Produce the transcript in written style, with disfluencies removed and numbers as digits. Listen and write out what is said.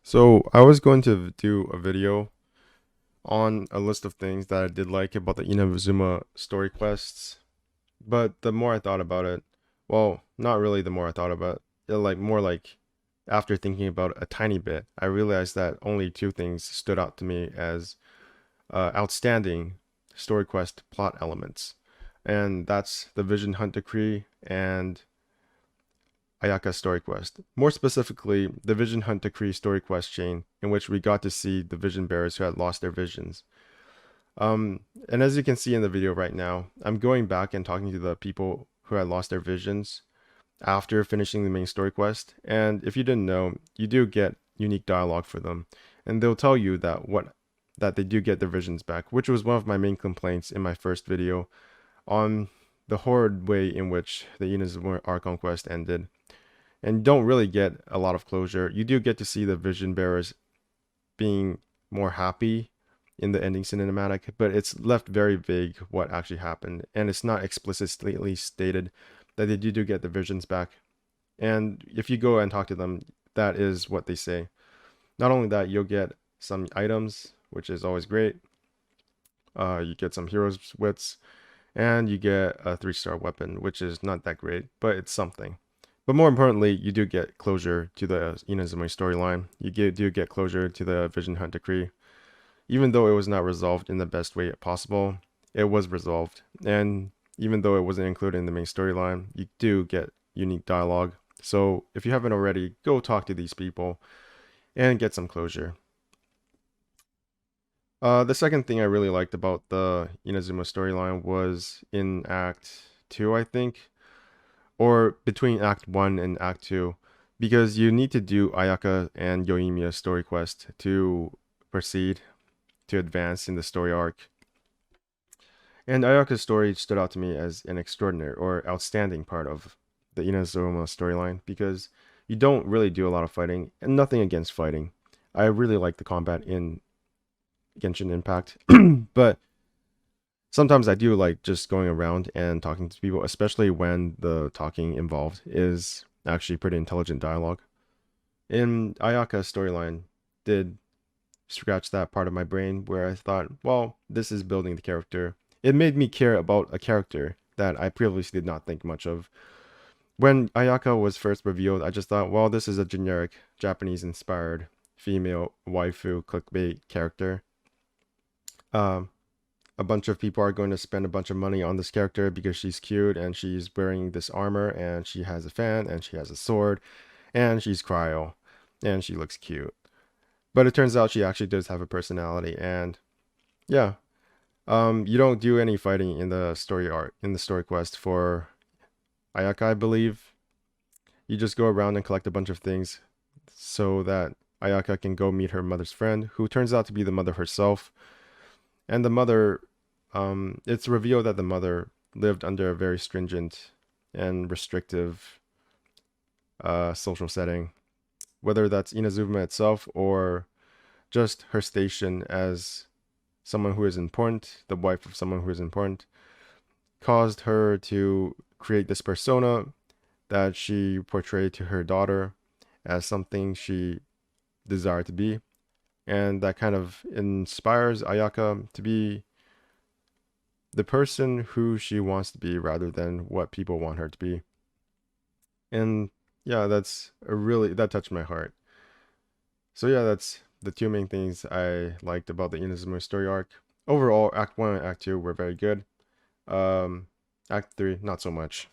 So I was going to do a video on a list of things that I did like about the Inazuma story quests, but the more I thought about it, well, not really the more I thought about it, like more like after thinking about it a tiny bit, I realized that only two things stood out to me as outstanding story quest plot elements, and that's the Vision Hunt Decree and Ayaka's story quest. More specifically, the Vision Hunt Decree story quest chain, in which we got to see the vision bearers who had lost their visions. And as you can see in the video right now, I'm going back and talking to the people who had lost their visions after finishing the main story quest. And if you didn't know, you do get unique dialogue for them, and they'll tell you that they do get their visions back, which was one of my main complaints in my first video on the horrid way in which the Inazuma Archon quest ended, and don't really get a lot of closure. You do get to see the vision bearers being more happy in the ending cinematic, but it's left very vague what actually happened, and it's not explicitly stated that they do get the visions back. And if you go and talk to them, that is what they say. Not only that, you'll get some items, which is always great. You get some heroes wits, and you get a 3-star weapon, which is not that great, but it's something. But more importantly, you do get closure to the Inazuma storyline. You do get closure to the Vision Hunt Decree. Even though it was not resolved in the best way possible, it was resolved. And even though it wasn't included in the main storyline, you do get unique dialogue. So if you haven't already, go talk to these people and get some closure. The second thing I really liked about the Inazuma storyline was in Act 2, I think, or between Act 1 and Act 2, because you need to do Ayaka and Yoimiya's story quest to proceed, to advance in the story arc. And Ayaka's story stood out to me as an extraordinary or outstanding part of the Inazuma storyline, because you don't really do a lot of fighting, and nothing against fighting. I really like the combat in Genshin Impact, but sometimes I do like just going around and talking to people, especially when the talking involved is actually pretty intelligent dialogue. In Ayaka's storyline, did scratch that part of my brain where I thought, well, this is building the character. It made me care about a character that I previously did not think much of. When Ayaka was first revealed, I just thought, well, this is a generic Japanese-inspired female waifu clickbait character. A bunch of people are going to spend a bunch of money on this character because she's cute and she's wearing this armor and she has a fan and she has a sword and she's cryo and she looks cute. But it turns out she actually does have a personality, and yeah, you don't do any fighting in the story arc, in the story quest for Ayaka, I believe. You just go around and collect a bunch of things so that Ayaka can go meet her mother's friend, who turns out to be the mother herself. And the mother, it's revealed that the mother lived under a very stringent and restrictive social setting, whether that's Inazuma itself or just her station as someone who is important, the wife of someone who is important, caused her to create this persona that she portrayed to her daughter as something she desired to be. And that kind of inspires Ayaka to be the person who she wants to be rather than what people want her to be. And yeah, that touched my heart. So yeah, that's the two main things I liked about the Inazuma story arc. Overall, Act 1 and Act 2 were very good. Act 3, not so much.